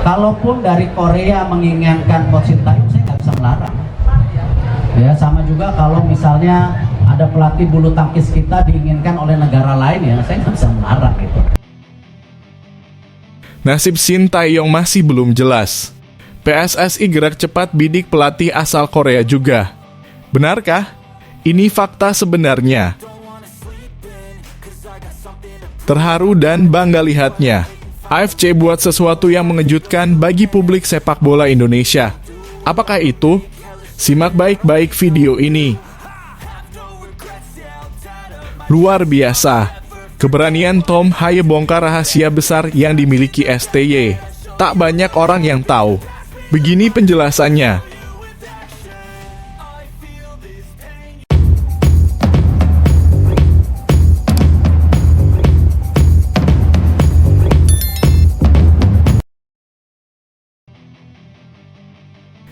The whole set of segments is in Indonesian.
Kalaupun dari Korea menginginkan Coach Sintayong, saya nggak bisa melarang. Ya, sama juga kalau misalnya ada pelatih bulu tangkis kita diinginkan oleh negara lain, ya saya nggak bisa melarang gitu. Nasib Sintayong masih belum jelas. PSSI gerak cepat bidik pelatih asal Korea juga. Benarkah? Ini fakta sebenarnya. Terharu dan bangga lihatnya. AFC buat sesuatu yang mengejutkan bagi publik sepak bola Indonesia. Apakah itu? Simak baik-baik video ini. Luar biasa. Keberanian Tom Haye bongkar rahasia besar yang dimiliki STY. Tak banyak orang yang tahu. Begini penjelasannya.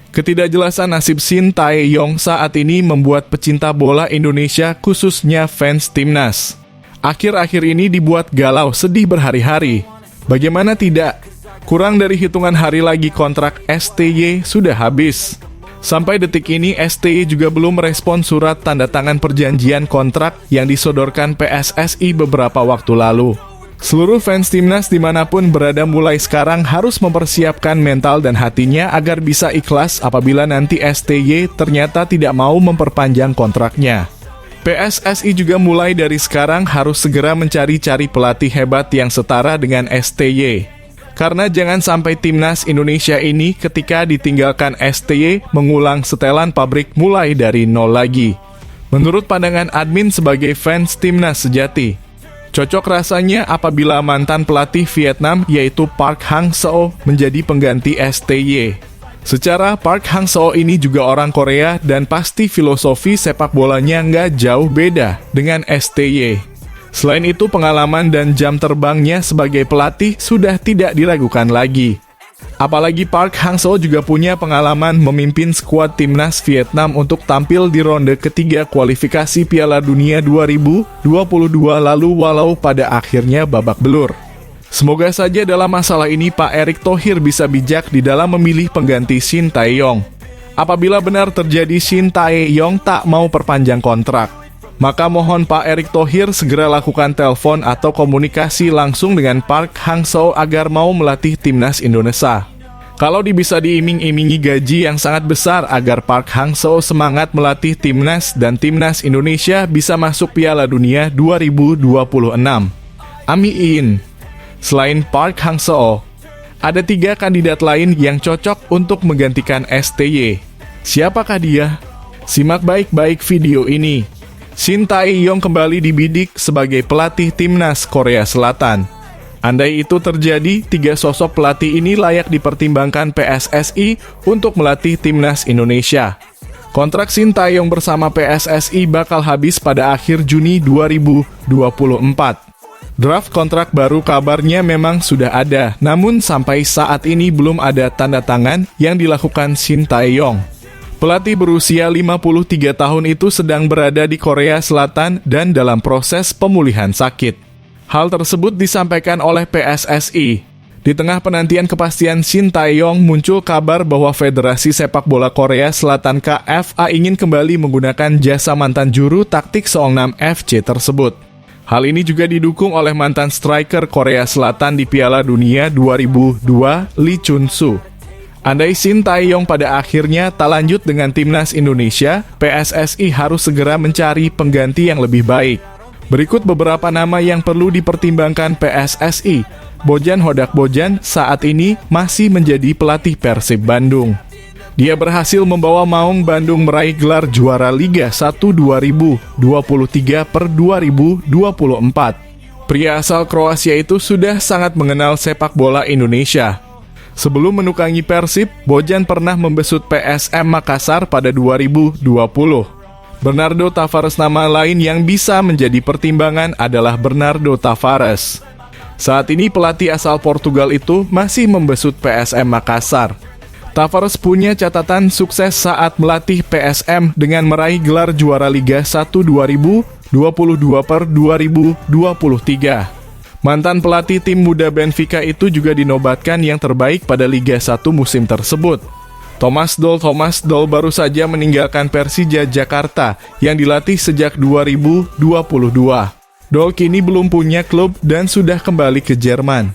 Ketidakjelasan nasib Sintayong saat ini membuat pecinta bola Indonesia, khususnya fans timnas, akhir-akhir ini dibuat galau sedih berhari-hari. Bagaimana tidak? Kurang dari hitungan hari lagi kontrak STY sudah habis. Sampai detik ini STY juga belum merespon surat tanda tangan perjanjian kontrak yang disodorkan PSSI beberapa waktu lalu. Seluruh fans timnas dimanapun berada mulai sekarang harus mempersiapkan mental dan hatinya agar bisa ikhlas apabila nanti STY ternyata tidak mau memperpanjang kontraknya. PSSI juga mulai dari sekarang harus segera mencari-cari pelatih hebat yang setara dengan STY. Karena jangan sampai timnas Indonesia ini ketika ditinggalkan STY mengulang setelan pabrik mulai dari nol lagi. Menurut pandangan admin sebagai fans timnas sejati, cocok rasanya apabila mantan pelatih Vietnam yaitu Park Hang-seo menjadi pengganti STY. Secara Park Hang-seo ini juga orang Korea dan pasti filosofi sepak bolanya nggak jauh beda dengan STY. Selain itu pengalaman dan jam terbangnya sebagai pelatih sudah tidak diragukan lagi. Apalagi Park Hang-seo juga punya pengalaman memimpin skuad timnas Vietnam untuk tampil di ronde ketiga kualifikasi Piala Dunia 2022 lalu walau pada akhirnya babak belur. Semoga saja dalam masalah ini Pak Erick Thohir bisa bijak di dalam memilih pengganti Sintayong. Apabila benar terjadi Sintayong tak mau perpanjang kontrak, maka mohon Pak Erick Thohir segera lakukan telepon atau komunikasi langsung dengan Park Hang-seo agar mau melatih timnas Indonesia. Kalau bisa diiming-imingi gaji yang sangat besar agar Park Hang-seo semangat melatih timnas dan timnas Indonesia bisa masuk Piala Dunia 2026. Amin. Selain Park Hang-seo, ada 3 kandidat lain yang cocok untuk menggantikan STY. Siapakah dia? Simak baik-baik video ini. Sintayong kembali dibidik sebagai pelatih timnas Korea Selatan. Andai itu terjadi, 3 sosok pelatih ini layak dipertimbangkan PSSI untuk melatih timnas Indonesia. Kontrak Sintayong bersama PSSI bakal habis pada akhir Juni 2024. Draft kontrak baru kabarnya memang sudah ada, namun sampai saat ini belum ada tanda tangan yang dilakukan Sintayong. Pelatih berusia 53 tahun itu sedang berada di Korea Selatan dan dalam proses pemulihan sakit. Hal tersebut disampaikan oleh PSSI. Di tengah penantian kepastian Sintayong, muncul kabar bahwa Federasi Sepak Bola Korea Selatan KFA ingin kembali menggunakan jasa mantan juru taktik Seongnam FC tersebut. Hal ini juga didukung oleh mantan striker Korea Selatan di Piala Dunia 2002, Lee Chun-soo. Andai Sintayong pada akhirnya tak lanjut dengan timnas Indonesia, PSSI harus segera mencari pengganti yang lebih baik. Berikut beberapa nama yang perlu dipertimbangkan PSSI. Bojan Hodak Bojan saat ini masih menjadi pelatih Persib Bandung. Dia berhasil membawa Maung Bandung meraih gelar juara Liga 1 2023 per 2024. Pria asal Kroasia itu sudah sangat mengenal sepak bola Indonesia. Sebelum menukangi Persib, Bojan pernah membesut PSM Makassar pada 2020. Bernardo Tavares nama lain yang bisa menjadi pertimbangan adalah Bernardo Tavares. Saat ini pelatih asal Portugal itu masih membesut PSM Makassar. Tavares punya catatan sukses saat melatih PSM dengan meraih gelar juara Liga 1 2022 per 2023. Mantan pelatih tim muda Benfica itu juga dinobatkan yang terbaik pada Liga 1 musim tersebut. Thomas Doll baru saja meninggalkan Persija Jakarta yang dilatih sejak 2022. Doll kini belum punya klub dan sudah kembali ke Jerman.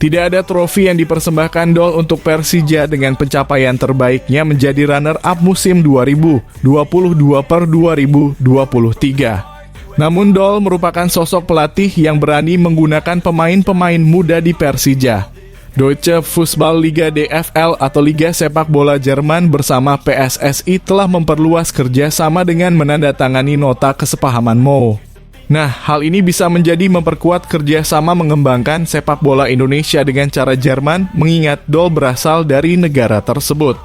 Tidak ada trofi yang dipersembahkan Doll untuk Persija dengan pencapaian terbaiknya menjadi runner-up musim 2022/2023. Namun Doll merupakan sosok pelatih yang berani menggunakan pemain-pemain muda di Persija. Deutsche Fußball-Liga DFL atau Liga Sepak Bola Jerman bersama PSSI telah memperluas kerjasama dengan menandatangani nota kesepahaman MOU. Nah, hal ini bisa menjadi memperkuat kerjasama mengembangkan sepak bola Indonesia dengan cara Jerman, mengingat Doll berasal dari negara tersebut.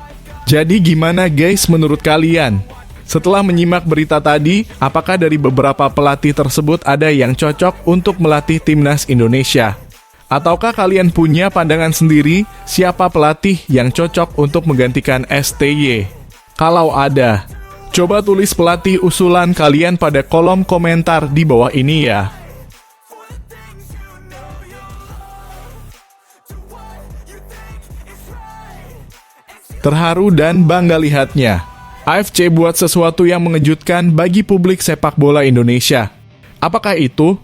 Jadi gimana guys menurut kalian? Setelah menyimak berita tadi, apakah dari beberapa pelatih tersebut ada yang cocok untuk melatih timnas Indonesia? Ataukah kalian punya pandangan sendiri siapa pelatih yang cocok untuk menggantikan STY? Kalau ada, coba tulis pelatih usulan kalian pada kolom komentar di bawah ini ya. Terharu dan bangga lihatnya. AFC buat sesuatu yang mengejutkan bagi publik sepak bola Indonesia. Apakah itu?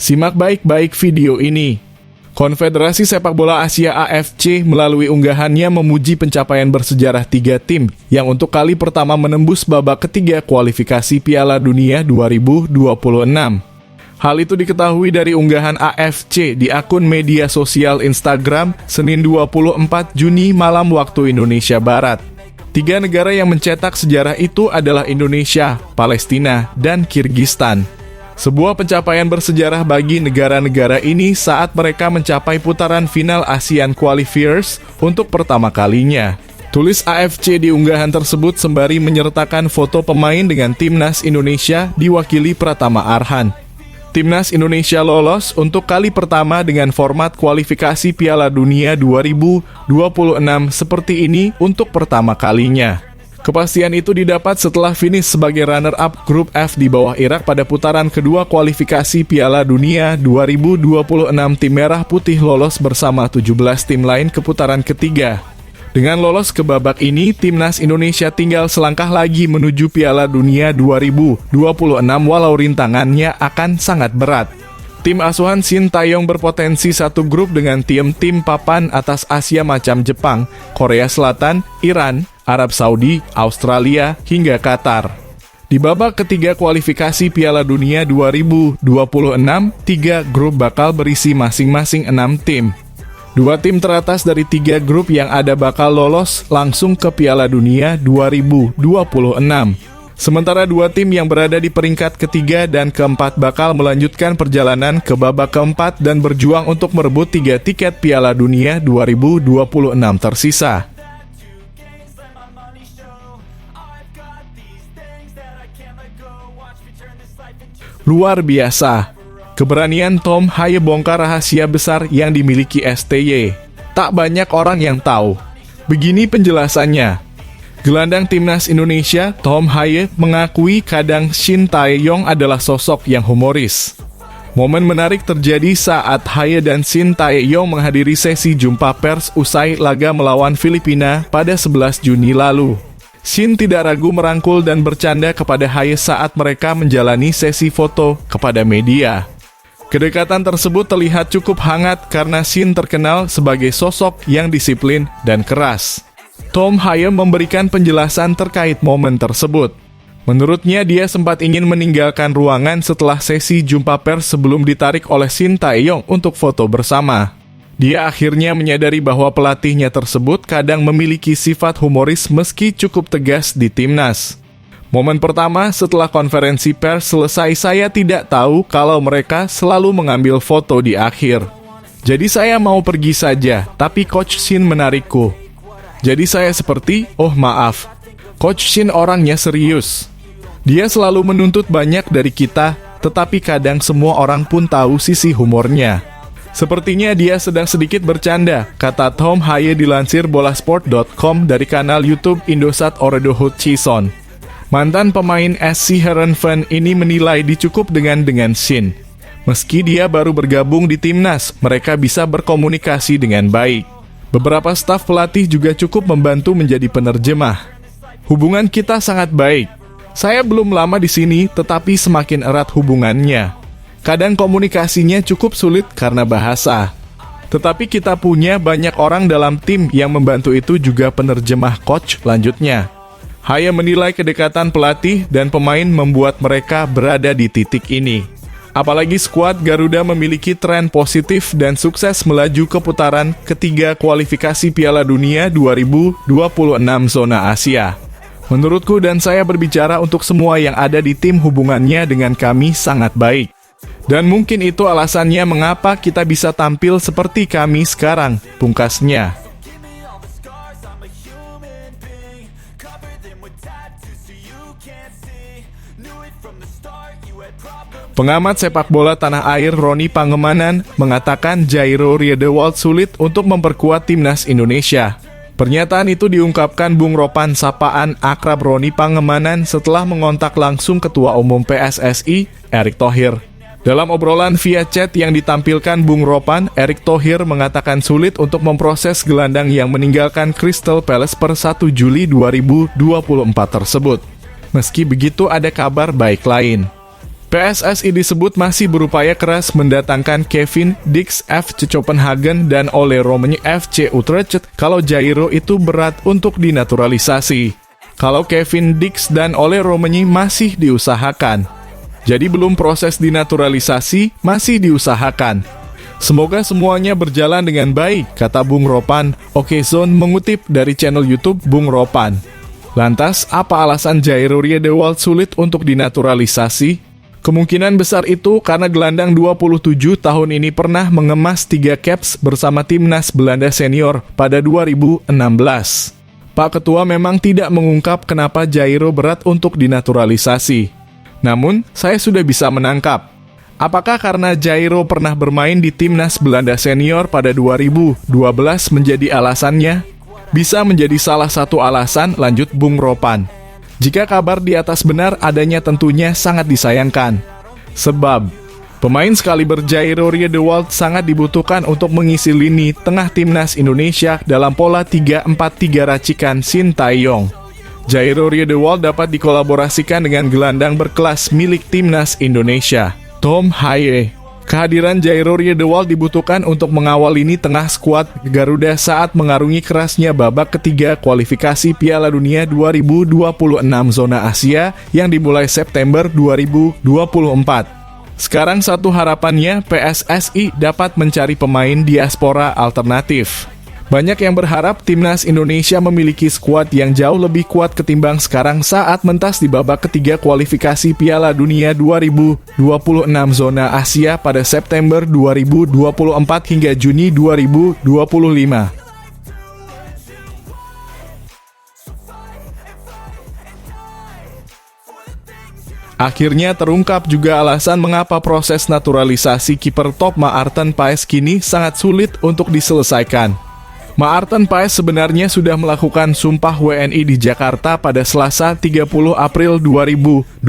Simak baik-baik video ini. Konfederasi Sepak Bola Asia AFC melalui unggahannya memuji pencapaian bersejarah 3 tim yang untuk kali pertama menembus babak ketiga kualifikasi Piala Dunia 2026. Hal itu diketahui dari unggahan AFC di akun media sosial Instagram Senin 24 Juni malam waktu Indonesia Barat. 3 negara yang mencetak sejarah itu adalah Indonesia, Palestina, dan Kirgistan. Sebuah pencapaian bersejarah bagi negara-negara ini saat mereka mencapai putaran final ASEAN Qualifiers untuk pertama kalinya. Tulis AFC di unggahan tersebut sembari menyertakan foto pemain dengan timnas Indonesia diwakili Pratama Arhan. Timnas Indonesia lolos untuk kali pertama dengan format kualifikasi Piala Dunia 2026 seperti ini untuk pertama kalinya. Kepastian itu didapat setelah finish sebagai runner-up grup F di bawah Irak pada putaran kedua kualifikasi Piala Dunia 2026. Tim Merah Putih lolos bersama 17 tim lain ke putaran ketiga. Dengan lolos ke babak ini, timnas Indonesia tinggal selangkah lagi menuju Piala Dunia 2026 walau rintangannya akan sangat berat. Tim asuhan Shin Tae-yong berpotensi satu grup dengan tim-tim papan atas Asia macam Jepang, Korea Selatan, Iran, Arab Saudi, Australia, hingga Qatar. Di babak ketiga kualifikasi Piala Dunia 2026, 3 grup bakal berisi masing-masing 6 tim. 2 tim teratas dari 3 grup yang ada bakal lolos langsung ke Piala Dunia 2026. Sementara 2 tim yang berada di peringkat ketiga dan keempat bakal melanjutkan perjalanan ke babak keempat dan berjuang untuk merebut 3 tiket Piala Dunia 2026 tersisa. Luar biasa. Keberanian Tom Haye bongkar rahasia besar yang dimiliki STY. Tak banyak orang yang tahu. Begini penjelasannya. Gelandang timnas Indonesia, Tom Haye, mengakui kadang Shin Tae-yong adalah sosok yang humoris. Momen menarik terjadi saat Haye dan Shin Tae-yong menghadiri sesi jumpa pers usai laga melawan Filipina pada 11 Juni lalu. Shin tidak ragu merangkul dan bercanda kepada Haye saat mereka menjalani sesi foto kepada media. Kedekatan tersebut terlihat cukup hangat karena Shin terkenal sebagai sosok yang disiplin dan keras. Tom Haye memberikan penjelasan terkait momen tersebut. Menurutnya dia sempat ingin meninggalkan ruangan setelah sesi jumpa pers sebelum ditarik oleh Shin Tae-yong untuk foto bersama. Dia akhirnya menyadari bahwa pelatihnya tersebut kadang memiliki sifat humoris meski cukup tegas di timnas. Momen pertama setelah konferensi pers selesai, saya tidak tahu kalau mereka selalu mengambil foto di akhir. Jadi saya mau pergi saja, tapi Coach Shin menarikku. Jadi saya seperti, oh maaf, Coach Shin orangnya serius. Dia selalu menuntut banyak dari kita, tetapi kadang semua orang pun tahu sisi humornya. Sepertinya dia sedang sedikit bercanda, kata Tom Haye dilansir bolasport.com dari kanal YouTube Indosat Ordo Hutchison. Mantan pemain SC Heerenveen ini menilai dicukup dengan Shin. Meski dia baru bergabung di timnas, mereka bisa berkomunikasi dengan baik. Beberapa staf pelatih juga cukup membantu menjadi penerjemah. Hubungan kita sangat baik. Saya belum lama di sini, tetapi semakin erat hubungannya. Kadang komunikasinya cukup sulit karena bahasa. Tetapi kita punya banyak orang dalam tim yang membantu, itu juga penerjemah coach, lanjutnya. Haya menilai kedekatan pelatih dan pemain membuat mereka berada di titik ini. Apalagi skuad Garuda memiliki tren positif dan sukses melaju ke putaran ketiga kualifikasi Piala Dunia 2026 zona Asia. Menurutku dan saya berbicara untuk semua yang ada di tim, hubungannya dengan kami sangat baik. Dan mungkin itu alasannya mengapa kita bisa tampil seperti kami sekarang, pungkasnya. Pengamat sepak bola tanah air Roni Pangemanan mengatakan Jairo Riedewald sulit untuk memperkuat timnas Indonesia. Pernyataan itu diungkapkan Bung Ropan sapaan akrab Roni Pangemanan setelah mengontak langsung Ketua Umum PSSI, Erick Thohir. Dalam obrolan via chat yang ditampilkan Bung Ropan, Erick Thohir mengatakan sulit untuk memproses gelandang yang meninggalkan Crystal Palace per 1 Juli 2024 tersebut. Meski begitu, ada kabar baik lain. PSSI disebut masih berupaya keras mendatangkan Kevin Dix FC Copenhagen dan Ole Romani FC Utrecht kalau Jairo itu berat untuk dinaturalisasi. Kalau Kevin Dix dan Ole Romani masih diusahakan. Jadi belum proses dinaturalisasi, masih diusahakan. Semoga semuanya berjalan dengan baik, kata Bung Ropan. Okezone mengutip dari channel YouTube Bung Ropan. Lantas, apa alasan Jairo Riedewald sulit untuk dinaturalisasi? Kemungkinan besar itu karena gelandang 27 tahun ini pernah mengemas 3 caps bersama timnas Belanda senior pada 2016. Pak Ketua memang tidak mengungkap kenapa Jairo berat untuk dinaturalisasi. Namun, saya sudah bisa menangkap. Apakah karena Jairo pernah bermain di timnas Belanda senior pada 2012 menjadi alasannya? Bisa menjadi salah satu alasan, lanjut Bung Ropan. Jika kabar di atas benar adanya, tentunya sangat disayangkan. Sebab, pemain sekaliber Jairo Riedewald sangat dibutuhkan untuk mengisi lini tengah timnas Indonesia dalam pola 3-4-3 racikan Sintayong. Jairo Riedewald dapat dikolaborasikan dengan gelandang berkelas milik timnas Indonesia, Tom Haye. Kehadiran Jairo Riedewald dibutuhkan untuk mengawal lini tengah skuad Garuda saat mengarungi kerasnya babak ketiga kualifikasi Piala Dunia 2026 zona Asia yang dimulai September 2024. Sekarang satu harapannya PSSI dapat mencari pemain diaspora alternatif. Banyak yang berharap timnas Indonesia memiliki skuad yang jauh lebih kuat ketimbang sekarang saat mentas di babak ketiga kualifikasi Piala Dunia 2026 zona Asia pada September 2024 hingga Juni 2025. Akhirnya terungkap juga alasan mengapa proses naturalisasi kiper top Maarten Paes kini sangat sulit untuk diselesaikan. Maarten Paes sebenarnya sudah melakukan sumpah WNI di Jakarta pada Selasa 30 April 2024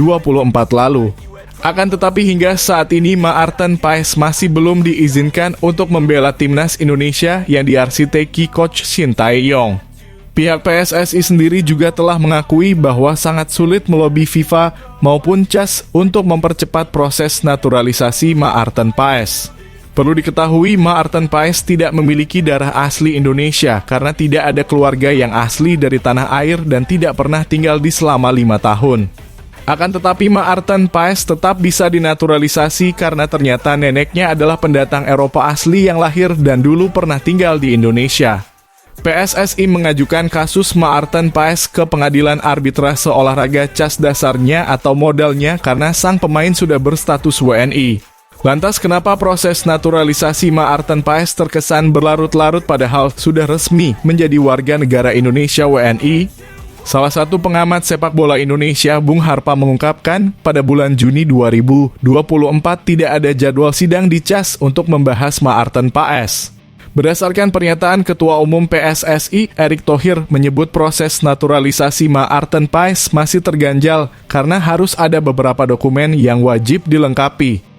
lalu. Akan tetapi hingga saat ini Maarten Paes masih belum diizinkan untuk membela timnas Indonesia yang diarsiteki Coach Sintayong. Pihak PSSI sendiri juga telah mengakui bahwa sangat sulit melobi FIFA maupun CAS untuk mempercepat proses naturalisasi Maarten Paes. Perlu diketahui, Maarten Paes tidak memiliki darah asli Indonesia karena tidak ada keluarga yang asli dari tanah air dan tidak pernah tinggal di selama 5 tahun. Akan tetapi Maarten Paes tetap bisa dinaturalisasi karena ternyata neneknya adalah pendatang Eropa asli yang lahir dan dulu pernah tinggal di Indonesia. PSSI mengajukan kasus Maarten Paes ke Pengadilan Arbitrase Olahraga CAS dasarnya atau modalnya karena sang pemain sudah berstatus WNI. Lantas kenapa proses naturalisasi Maarten Paes terkesan berlarut-larut padahal sudah resmi menjadi warga negara Indonesia WNI? Salah satu pengamat sepak bola Indonesia, Bung Harpa mengungkapkan, pada bulan Juni 2024 tidak ada jadwal sidang di CAS untuk membahas Maarten Paes. Berdasarkan pernyataan Ketua Umum PSSI, Erick Thohir menyebut proses naturalisasi Maarten Paes masih terganjal karena harus ada beberapa dokumen yang wajib dilengkapi.